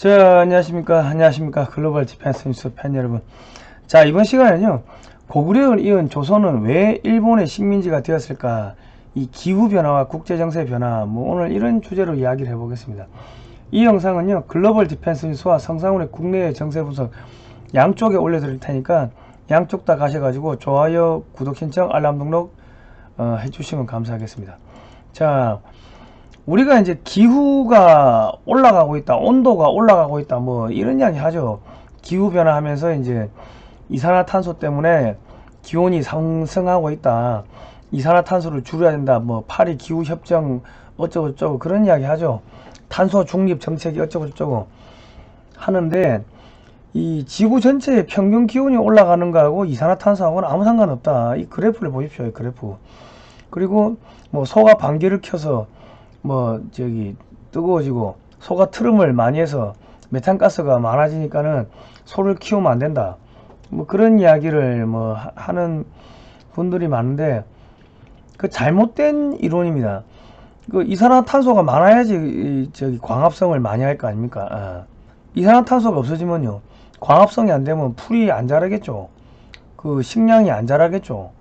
자, 안녕하십니까. 글로벌 디펜스 뉴스 팬 여러분. 자, 이번 시간에는요, 고구려를 이은 조선은 왜 일본의 식민지가 되었을까? 이 기후변화와 국제정세 변화, 오늘 이런 주제로 이야기를 해보겠습니다. 이 영상은요, 글로벌 디펜스 뉴스와 성상훈의 국내외 정세 분석 양쪽에 올려드릴 테니까 양쪽 다 가셔가지고 좋아요, 구독 신청, 알람 등록 해주시면 감사하겠습니다. 자, 우리가 이제 기후가 올라가고 있다, 온도가 올라가고 있다, 이런 이야기 하죠. 기후 변화하면서 이제 이산화탄소 때문에 기온이 상승하고 있다. 이산화탄소를 줄여야 된다. 파리 기후 협정 어쩌고저쩌고 그런 이야기 하죠. 탄소 중립 정책이 어쩌고저쩌고 하는데 이 지구 전체의 평균 기온이 올라가는 거하고 이산화탄소하고는 아무 상관없다. 이 그래프를 보십시오. 이 그래프. 그리고 소가 방귀를 켜서 뜨거워지고 소가 트름을 많이 해서 메탄가스가 많아지니까는 소를 키우면 안 된다. 그런 이야기를 하는 분들이 많은데 그 잘못된 이론입니다. 그 이산화탄소가 많아야지 광합성을 많이 할 거 아닙니까? 이산화탄소가 없어지면요, 광합성이 안 되면 풀이 안 자라겠죠. 그 식량이 안 자라겠죠.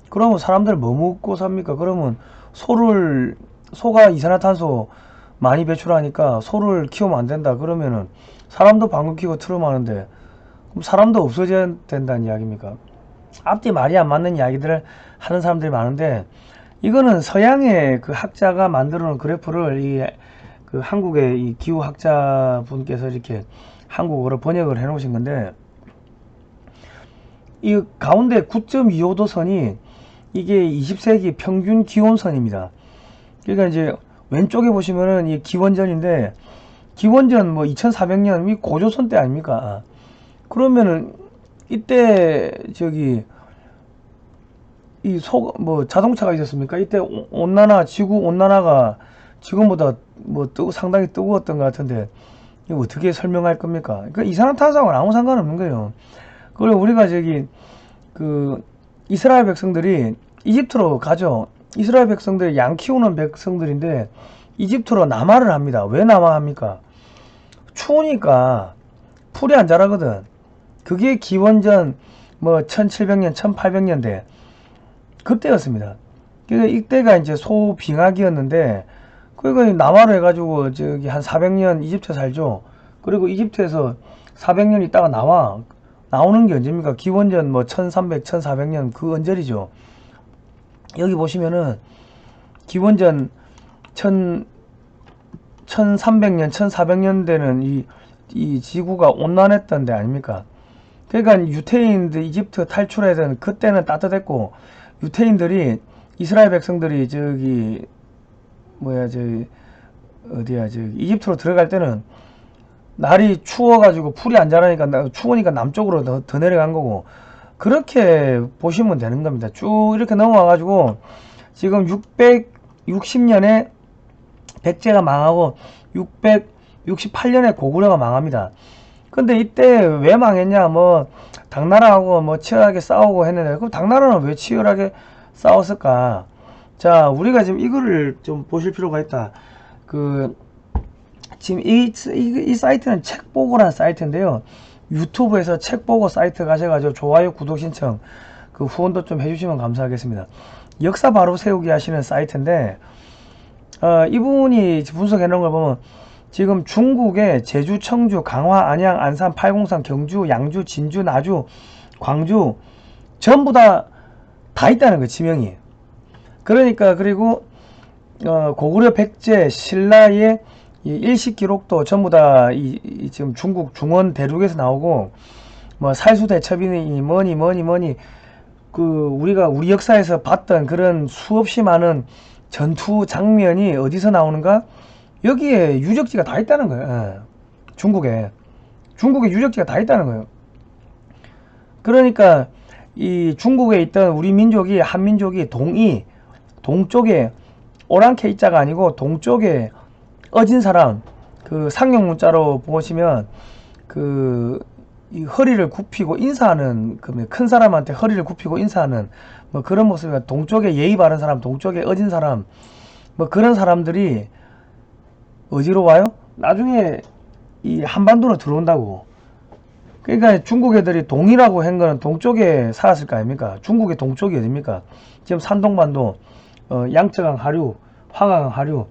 그러면 사람들 뭐 먹고 삽니까? 그러면 소가 이산화탄소 많이 배출하니까 소를 키우면 안 된다. 그러면은 사람도 방귀 뀌고 트름하는데 그럼 사람도 없어져야 된다는 이야기입니까? 앞뒤 말이 안 맞는 이야기들을 하는 사람들이 많은데, 이거는 서양의 그 학자가 만들어 놓은 그래프를 그 한국의 이 기후학자 분께서 이렇게 한국어로 번역을 해 놓으신 건데, 이 가운데 9.25도 선이 이게 20세기 평균 기온선입니다. 그러니까 이제 왼쪽에 보시면은 이 기원전인데, 기원전 2400년 이 고조선 때 아닙니까? 그러면은 이때 자동차가 있었습니까? 이때 온난화, 지구 온난화가 지금보다 상당히 뜨거웠던 것 같은데 이거 어떻게 설명할 겁니까? 그러니까 이산화탄소하고는 아무 상관없는 거예요. 그리고 우리가 그 이스라엘 백성들이 이집트로 가죠. 이스라엘 백성들이 양 키우는 백성들인데 이집트로 남하를 합니다. 왜 남하합니까? 추우니까 풀이 안 자라거든. 그게 기원전 1700년, 1800년대 그때였습니다. 그러니까 이때가 이제 소빙하기였는데, 그러니까 남하로 해가지고 한 400년 이집트에 살죠. 그리고 이집트에서 400년 있다가 나오는 게 언제입니까? 기원전 1300, 1400년 그 언저리죠. 여기 보시면은 기원전 1300년, 1400년대는 이 지구가 온난했던 데 아닙니까? 그러니까 유태인들 이집트 탈출하던 그때는 따뜻했고, 유태인들이 이스라엘 백성들이 이집트로 들어갈 때는 날이 추워가지고 풀이 안 자라니까 추우니까 남쪽으로 더 내려간 거고, 그렇게 보시면 되는 겁니다. 쭉 이렇게 넘어와가지고 지금 660년에 백제가 망하고 668년에 고구려가 망합니다. 근데 이때 왜 망했냐? 당나라하고 치열하게 싸우고 했는데, 그럼 당나라는 왜 치열하게 싸웠을까? 자, 우리가 지금 이거를 좀 보실 필요가 있다. 지금 이 사이트는 책보고라는 사이트인데요. 유튜브에서 책보고 사이트 가셔가지고 좋아요, 구독 신청, 그 후원도 좀 해주시면 감사하겠습니다. 역사 바로 세우기 하시는 사이트인데, 이분이 분석해 놓은 걸 보면 지금 중국의 제주, 청주, 강화, 안양, 안산, 팔공산, 경주, 양주, 진주, 나주, 광주 전부 다 있다는 거예요, 지명이. 그러니까 그리고 고구려, 백제, 신라의 이 일식 기록도 전부 다 지금 중국 중원 대륙에서 나오고, 살수대첩이니 뭐니 우리 역사에서 봤던 그런 수없이 많은 전투 장면이 어디서 나오는가? 여기에 유적지가 다 있다는 거예요. 중국에 유적지가 다 있다는 거예요. 그러니까 이 중국에 있던 우리 민족이, 한민족이 동쪽에 오랑캐이자가 아니고 동쪽에 어진 사람, 그 상용 문자로 보시면 이 허리를 굽히고 인사하는, 큰 사람한테 허리를 굽히고 인사하는 그런 모습이니까, 동쪽에 예의 바른 사람, 동쪽에 어진 사람, 그런 사람들이 어디로 와요? 나중에 이 한반도로 들어온다고. 그러니까 중국 애들이 동이라고 한 거는 동쪽에 살았을 거 아닙니까? 중국의 동쪽이 어딥니까? 지금 산동반도, 양쯔강 하류, 황하강 하류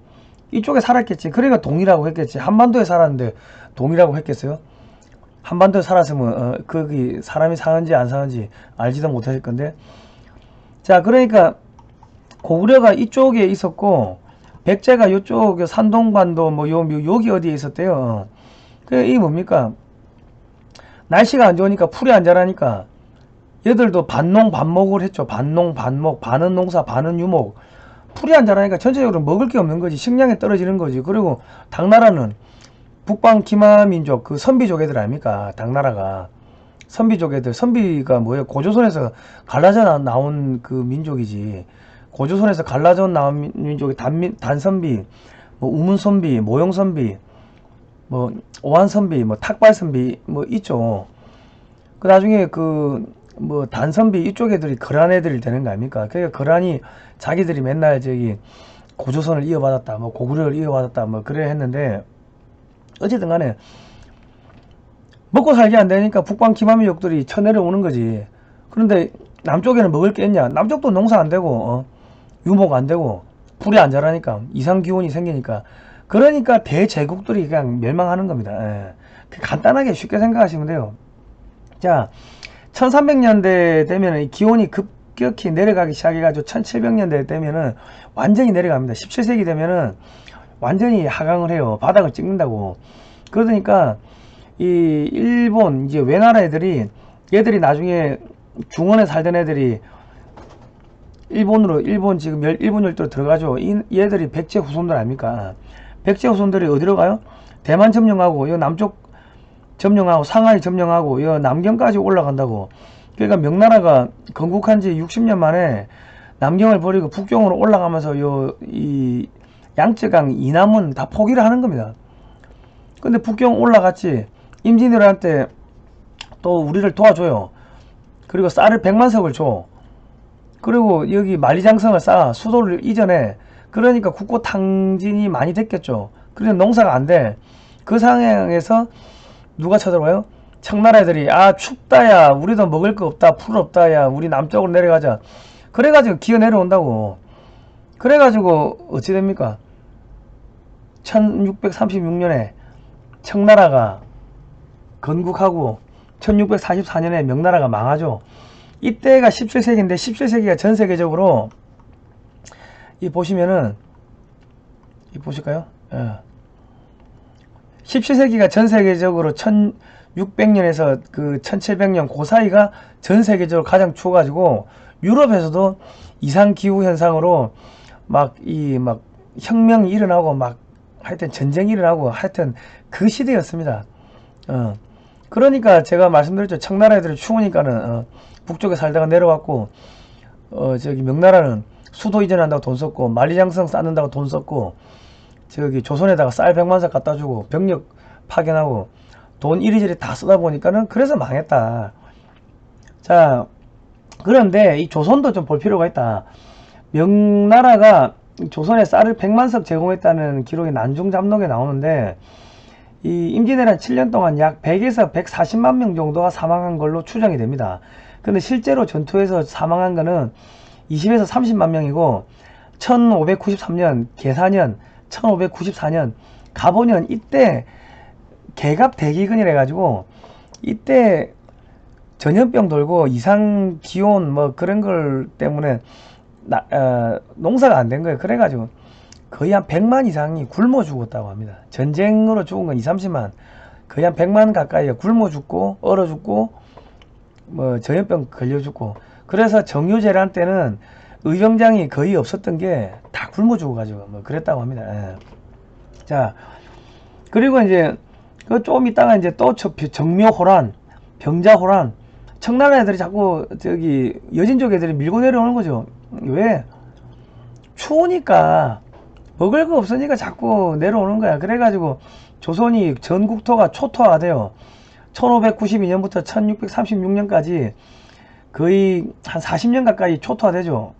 이쪽에 살았겠지. 그러니까 동이라고 했겠지. 한반도에 살았는데 동이라고 했겠어요? 한반도에 살았으면 거기 사람이 사는지 안 사는지 알지도 못했을 건데. 자, 그러니까 고구려가 이쪽에 있었고 백제가 이쪽 산동반도 뭐 여기 어디에 있었대요. 그 이게 뭡니까? 날씨가 안 좋으니까 풀이 안 자라니까 얘들도 반농 반목을 했죠. 반농 반목, 반은 농사 반은 유목. 풀이 안 자라니까 전체적으로 먹을 게 없는 거지. 식량이 떨어지는 거지. 그리고 당나라는 북방 기마민족 그 선비족 애들 아닙니까? 당나라가 선비족 애들. 선비가 뭐예요? 고조선에서 갈라져 나온 그 민족이지. 고조선에서 갈라져 나온 민족이 단선비, 뭐 우문선비, 모용선비, 뭐 오한선비, 뭐 탁발선비 뭐 있죠. 그 나중에 그 뭐 단선비 이쪽 애들이 거란 애들이 되는 거 아닙니까? 그러니까 거란이 자기들이 맨날 저기 고조선을 이어받았다, 뭐 고구려를 이어받았다, 뭐 그래 했는데 어쨌든 간에 먹고 살기 안 되니까 북방 기마민족들이 쳐내려오는 거지. 그런데 남쪽에는 먹을 게 있냐? 남쪽도 농사 안 되고 유목 안 되고 풀이 안 자라니까 이상기온이 생기니까 그러니까 대제국들이 그냥 멸망하는 겁니다. 예. 간단하게 쉽게 생각하시면 돼요. 자, 1300년대 되면은 이 기온이 급격히 내려가기 시작해가지고 1700년대 되면은 완전히 내려갑니다. 17세기 되면은 완전히 하강을 해요. 바닥을 찍는다고. 그러니까 이 일본 이제 외나라 애들이 얘들이 나중에 중원에 살던 애들이 일본 지금 일본 열도로 들어가죠. 얘들이 백제 후손들 아닙니까? 백제 후손들이 어디로 가요? 대만 점령하고 이 남쪽 점령하고 상하이 점령하고 이 남경까지 올라간다고. 그러니까 명나라가 건국한 지 60년 만에 남경을 버리고 북경으로 올라가면서 이 양쯔강 이남은 다 포기를 하는 겁니다. 근데 북경 올라갔지. 임진왜란때 또 우리를 도와줘요. 그리고 쌀을 100만석을 줘. 그리고 여기 만리장성을 쌓아 수도를 이전해. 그러니까 국고탕진이 많이 됐겠죠. 그래서 농사가 안 돼. 그 상황에서 누가 쳐들어와요? 청나라 애들이 아 춥다야, 우리도 먹을 거 없다, 풀 없다야, 우리 남쪽으로 내려가자. 그래가지고 기어 내려온다고. 그래가지고 어찌 됩니까? 1636년에 청나라가 건국하고 1644년에 명나라가 망하죠. 이때가 17세기인데 17세기가 전 세계적으로 이 보시면은 이 보실까요? 예. 17세기가 전 세계적으로 1600년에서 그 1700년 그 사이가 전 세계적으로 가장 추워가지고 유럽에서도 이상기후 현상으로 막 혁명이 일어나고 막 하여튼 전쟁이 일어나고 하여튼 그 시대였습니다. 그러니까 제가 말씀드렸죠. 청나라 애들이 추우니까는 북쪽에 살다가 내려왔고 저기 명나라는 수도 이전한다고 돈 썼고 만리장성 쌓는다고 돈 썼고 저기 조선에다가 쌀 100만석 갖다 주고 병력 파견하고 돈 이리저리 다 쓰다 보니까는 그래서 망했다. 자, 그런데 이 조선도 좀 볼 필요가 있다. 명나라가 조선에 쌀을 100만석 제공했다는 기록이 난중잡록에 나오는데 이 임진왜란 7년 동안 약 100에서 140만 명 정도가 사망한 걸로 추정이 됩니다. 근데 실제로 전투에서 사망한 거는 20에서 30만 명이고 1593년 계사년 1594년 가보년 이때 개갑 대기근이라 해가지고 이때 전염병 돌고 이상 기온 뭐 그런 걸 때문에 농사가 안 된 거예요. 그래가지고 거의 한 100만 이상이 굶어 죽었다고 합니다. 전쟁으로 죽은 건 2, 30만 거의 한 100만 가까이가 굶어 죽고 얼어 죽고 뭐 전염병 걸려 죽고. 그래서 정유재란 때는 의병장이 거의 없었던 게 다 굶어 죽어가지고 뭐 그랬다고 합니다. 예. 자, 그리고 이제 그 좀 있다가 이제 또 정묘호란, 병자호란, 청나라 애들이 자꾸 저기 여진족 애들이 밀고 내려오는 거죠. 왜? 추우니까 먹을 거 없으니까 자꾸 내려오는 거야. 그래가지고 조선이 전국토가 초토화가 돼요. 1592년부터 1636년까지 거의 한 40년 가까이 초토화되죠.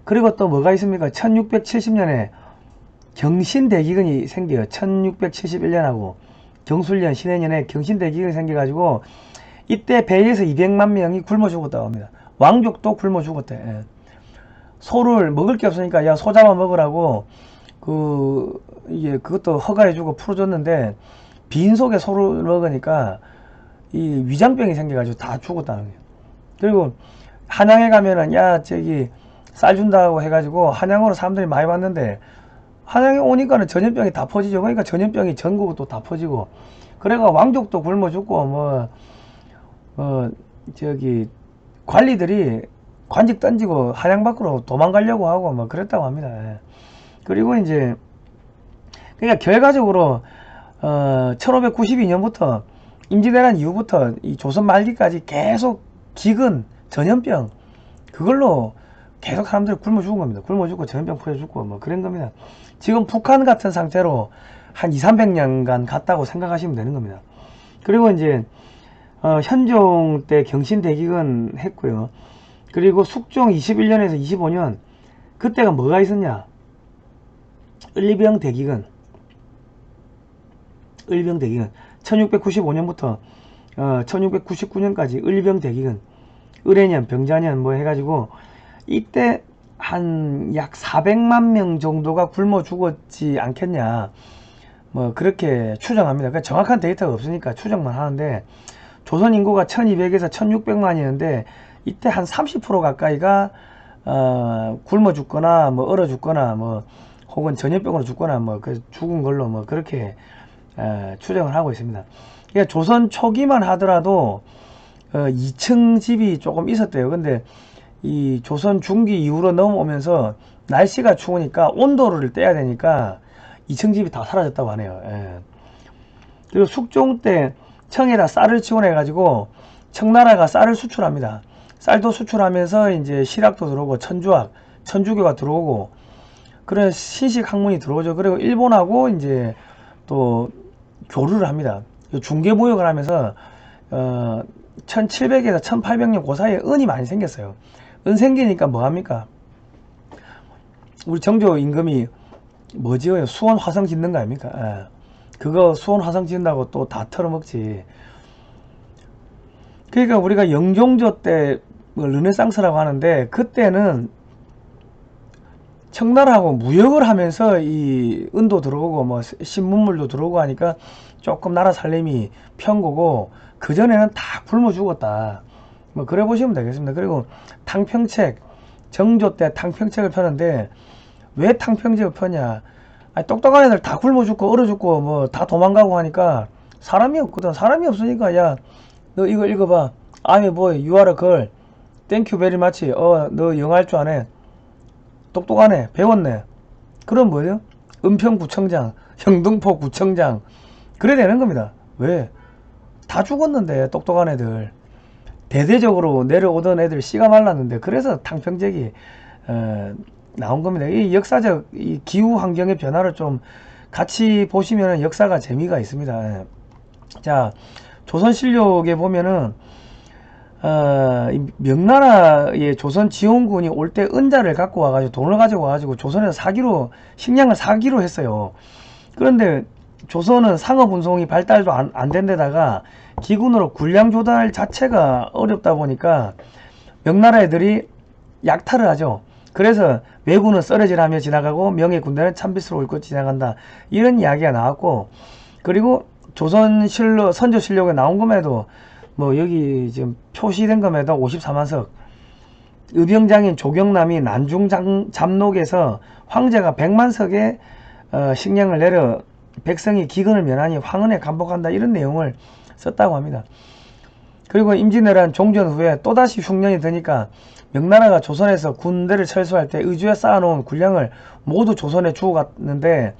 그리고 또 뭐가 있습니까? 1670년에 경신대기근이 생겨요. 1671년하고 경술년 신해년에 경신대기근이 생겨가지고 이때 배에서 200만 명이 굶어 죽었다고 합니다. 왕족도 굶어 죽었대. 예. 소를 먹을 게 없으니까 야 소 잡아 먹으라고 이게 그것도 허가해주고 풀어줬는데 빈속에 소를 먹으니까 이 위장병이 생겨가지고 다 죽었다는 거예요. 그리고 한양에 가면은 야 저기 쌀 준다고 해가지고 한양으로 사람들이 많이 왔는데 한양에 오니까는 전염병이 다 퍼지죠. 그러니까 전염병이 전국으로 또 다 퍼지고 그래가 왕족도 굶어 죽고 저기 관리들이 관직 던지고 한양 밖으로 도망가려고 하고 뭐 그랬다고 합니다. 예. 그리고 이제 그러니까 결과적으로 1592년부터 임진왜란 이후부터 이 조선 말기까지 계속 기근, 전염병 그걸로 계속 사람들이 굶어 죽은 겁니다. 굶어 죽고 전염병 퍼져 죽고 뭐 그런 겁니다. 지금 북한 같은 상태로 한 200~300년간 갔다고 생각하시면 되는 겁니다. 그리고 이제 현종 때 경신대기근 했고요. 그리고 숙종 21년에서 25년 그때가 뭐가 있었냐? 을병대기근 1695년부터 1699년까지 을병대기근 을해년 병자년 뭐 해가지고 이때 한 약 400만 명 정도가 굶어 죽었지 않겠냐 뭐 그렇게 추정합니다. 그러니까 정확한 데이터가 없으니까 추정만 하는데 조선 인구가 1200에서 1600만이었는데 이때 한 30% 가까이가 굶어 죽거나 뭐 얼어 죽거나 뭐 혹은 전염병으로 죽거나 뭐 죽은 걸로 뭐 그렇게 추정을 하고 있습니다. 그러니까 조선 초기만 하더라도 2층 집이 조금 있었대요. 근데 이 조선 중기 이후로 넘어오면서 날씨가 추우니까 온도를 떼야 되니까 2층 집이 다 사라졌다고 하네요. 예. 그리고 숙종 때 청에다 쌀을 지원해 가지고 청나라가 쌀을 수출합니다. 쌀도 수출하면서 이제 실학도 들어오고 천주학, 천주교가 들어오고 그런 신식 학문이 들어오죠. 그리고 일본하고 이제 또 교류를 합니다. 중개무역을 하면서 1700에서 1800년 그 사이에 은이 많이 생겼어요. 은 생기니까 뭐합니까? 우리 정조 임금이 뭐 지어요? 수원 화성 짓는 거 아닙니까? 예. 그거 수원 화성 짓는다고 또 다 털어먹지. 그러니까 우리가 영종조 때 르네상스라고 하는데 그때는 청나라하고 무역을 하면서 이 은도 들어오고 뭐 신문물도 들어오고 하니까 조금 나라 살림이 편거고 그전에는 다 굶어 죽었다. 뭐 그래 보시면 되겠습니다. 그리고 탕평책 정조 때 탕평책을 펴는데 왜 탕평책을 펴냐? 아니, 똑똑한 애들 다 굶어 죽고 얼어 죽고 뭐 다 도망가고 하니까 사람이 없거든. 사람이 없으니까 야 너 이거 읽어봐. I'm boy, you are a girl. Thank you very much. 너 영어 할 줄 아네. 똑똑하네. 배웠네. 그럼 뭐예요? 은평구청장, 영등포구청장. 그래 되는 겁니다. 왜? 다 죽었는데 똑똑한 애들. 대대적으로 내려오던 애들 씨가 말랐는데 그래서 탕평책이 나온 겁니다. 이 역사적 이 기후 환경의 변화를 좀 같이 보시면 역사가 재미가 있습니다. 자, 조선실록에 보면은 명나라의 조선 지원군이 올 때 은자를 갖고 와가지고 돈을 가지고 와가지고 조선에서 사기로 식량을 사기로 했어요. 그런데 조선은 상업 운송이 발달도 안 된 데다가 기군으로 군량 조달 자체가 어렵다 보니까 명나라 애들이 약탈을 하죠. 그래서 왜군은 썰어질하며 지나가고 명예 군대는 참빗으로 옳고 지나간다. 이런 이야기가 나왔고 그리고 조선실록 선조실록에 나온 것에도 뭐 여기 지금 표시된 것에도 54만석 의병장인 조경남이 난중 잡록에서 황제가 100만석의 식량을 내려 백성이 기근을 면하니 황은에 감복한다 이런 내용을 썼다고 합니다. 그리고 임진왜란 종전 후에 또다시 흉년이 드니까 명나라가 조선에서 군대를 철수할 때 의주에 쌓아놓은 군량을 모두 조선에 주고 갔는데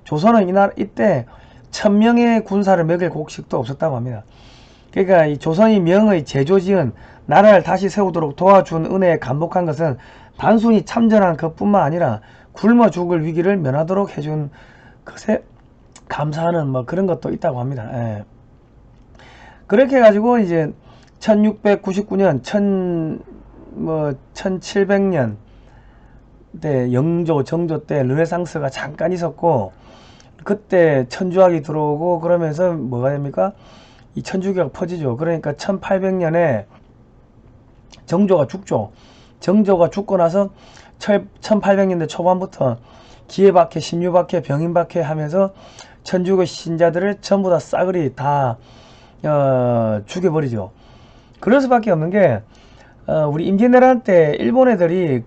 조선은 이때 1000명의 군사를 먹일 곡식도 없었다고 합니다. 그러니까 이 조선이 명의 제조지은 나라를 다시 세우도록 도와준 은혜에 감복한 것은 단순히 참전한 것뿐만 아니라 굶어 죽을 위기를 면하도록 해준 것에 감사하는 뭐 그런 것도 있다고 합니다. 예. 그렇게 해가지고 이제 1699년 1700년 때 영조 정조 때 르네상스가 잠깐 있었고 그때 천주학이 들어오고 그러면서 뭐가 됩니까? 이 천주교가 퍼지죠. 그러니까 1800년에 정조가 죽죠. 정조가 죽고 나서 1800년대 초반부터 기회박해, 신유박해, 병인박해 하면서 천주교 신자들을 전부 다 싸그리 다 죽여버리죠. 그럴 수밖에 없는 게 우리 임진왜란 때 일본 애들이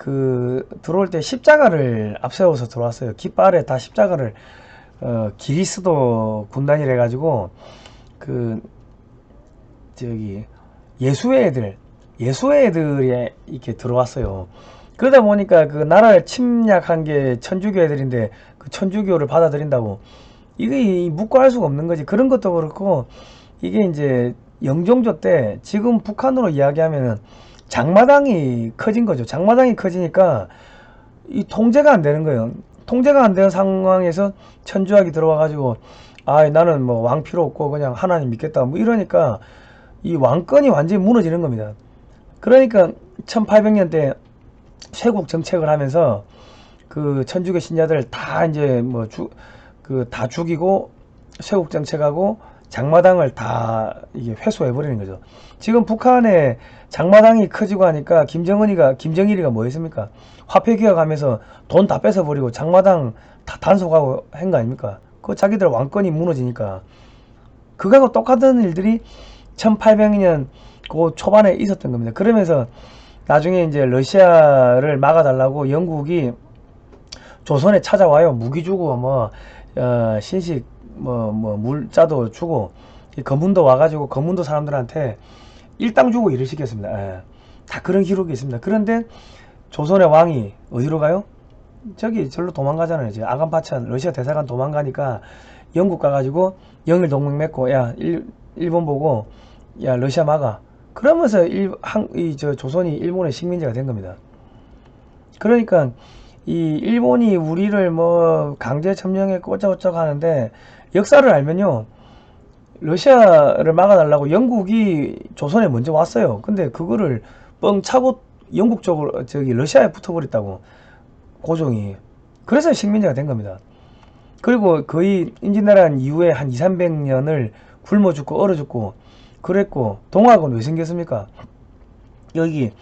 들어올 때 십자가를 앞세워서 들어왔어요. 깃발에 다 십자가를 기리스도 군단이라 가지고 예수의 애들이 이렇게 들어왔어요. 그러다 보니까 그 나라를 침략한 게 천주교 애들인데 그 천주교를 받아들인다고 이게 묵고 할 수가 없는 거지. 그런 것도 그렇고 이게 이제 영종조 때 지금 북한으로 이야기하면은 장마당이 커진 거죠. 장마당이 커지니까 이 통제가 안 되는 거예요. 통제가 안 되는 상황에서 천주학이 들어와 가지고 나는 뭐 왕 필요 없고 그냥 하나님 믿겠다 뭐 이러니까 이 왕권이 완전히 무너지는 겁니다. 그러니까 1800년대 쇄국 정책을 하면서 그 천주교 신자들 다 이제 다 죽이고 쇄국 정책하고 장마당을 다 이게 회수해 버리는 거죠. 지금 북한의 장마당이 커지고 하니까 김정일이가 뭐 했습니까? 화폐 개혁하면서 돈 다 뺏어 버리고 장마당 다 단속하고 한 거 아닙니까? 그 자기들 왕권이 무너지니까 그거하고 똑같은 일들이 1800년 그 초반에 있었던 겁니다. 그러면서 나중에 이제 러시아를 막아달라고 영국이 조선에 찾아와요. 무기 주고 신식 물자도 주고 검문도 와가지고 검문도 사람들한테 일당 주고 일을 시켰습니다. 다 그런 기록이 있습니다. 그런데 조선의 왕이 어디로 가요? 절로 도망가잖아요. 이제 아간파찬 러시아 대사관 도망가니까 영국 가가지고 영일 동맹 맺고 일본 보고 러시아 막아. 그러면서 조선이 일본의 식민지가 된 겁니다. 그러니까 이 일본이 우리를 강제 점령에 어쩌고저쩌고 하는데 역사를 알면요. 러시아를 막아달라고 영국이 조선에 먼저 왔어요. 근데 그거를 뻥 차고 영국 쪽으로 러시아에 붙어버렸다고 고종이. 그래서 식민지가 된 겁니다. 그리고 거의 임진왜란 이후에 한 200~300년을 굶어 죽고 얼어 죽고 그랬고 동학은 왜 생겼습니까? 여기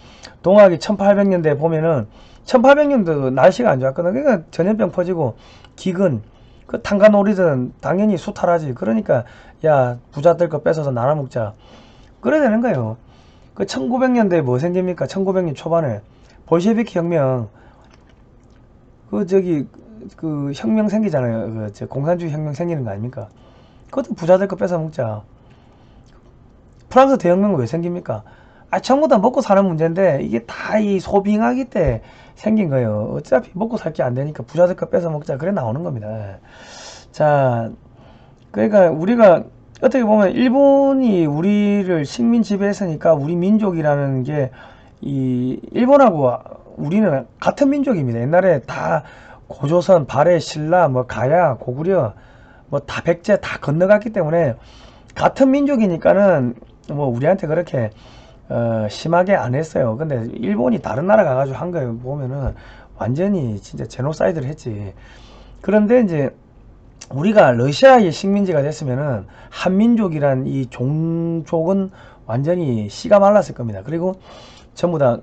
동학이 1800년대 보면은 1800년도 날씨가 안 좋았거든. 그러니까 전염병 퍼지고 기근 그 탄간오리든 당연히 수탈하지. 그러니까 부자들 거 뺏어서 나눠 먹자. 그래야 되는 거예요. 그 1900년대에 뭐 생깁니까? 1900년 초반에 볼셰비키 혁명 그 혁명 생기잖아요. 공산주의 혁명 생기는 거 아닙니까? 그것도 부자들 거 뺏어 먹자. 프랑스 대혁명은 왜 생깁니까? 전부 다 먹고 사는 문제인데 이게 다 이 소빙하기 때 생긴 거예요. 어차피 먹고 살 게 안 되니까 부자들 거 뺏어 먹자. 그래 나오는 겁니다. 자, 그러니까 우리가 어떻게 보면 일본이 우리를 식민 지배했으니까 우리 민족이라는 게 이 일본하고 우리는 같은 민족입니다. 옛날에 다 고조선, 발해, 신라, 가야, 고구려, 다 백제 다 건너갔기 때문에 같은 민족이니까는 우리한테 그렇게 심하게 안 했어요. 근데 일본이 다른 나라 가가지고 한 거에 보면은 완전히 진짜 제노사이드를 했지. 그런데 이제 우리가 러시아의 식민지가 됐으면은 한민족이란 이 종족은 완전히 씨가 말랐을 겁니다. 그리고 전부 다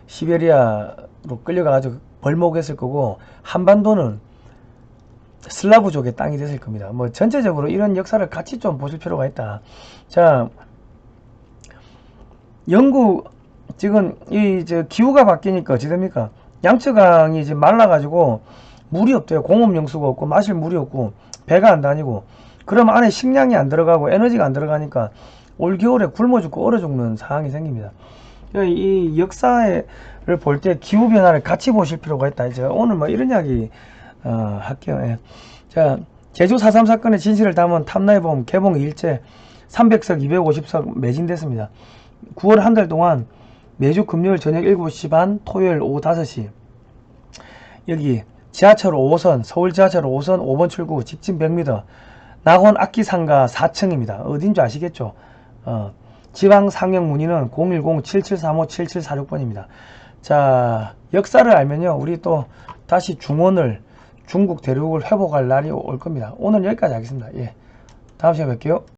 시베리아로 끌려가가지고 벌목했을 거고 한반도는 슬라브족의 땅이 됐을 겁니다. 전체적으로 이런 역사를 같이 좀 보실 필요가 있다. 자, 영국 지금 기후가 바뀌니까 어찌 됩니까? 양쯔강이 지금 말라가지고 물이 없대요. 공업용수가 없고 마실 물이 없고 배가 안 다니고 그러면 안에 식량이 안 들어가고 에너지가 안 들어가니까 올겨울에 굶어 죽고 얼어 죽는 상황이 생깁니다. 이 역사를 볼 때 기후변화를 같이 보실 필요가 있다. 이제 오늘 이런 이야기 할게요. 예. 자, 제주 4.3 사건의 진실을 담은 탐나해봄 개봉 일제 300석 250석 매진됐습니다. 9월 한 달 동안 매주 금요일 저녁 7시 반, 토요일 오후 5시 여기 지하철 5호선, 서울 지하철 5호선 5번 출구 직진 100m 낙원 악기상가 4층입니다. 어딘지 아시겠죠? 지방 상영 문의는 010-7735-7746번입니다. 자, 역사를 알면요. 우리 또 다시 중원을 중국 대륙을 회복할 날이 올 겁니다. 오늘 여기까지 하겠습니다. 예. 다음 시간에 뵐게요.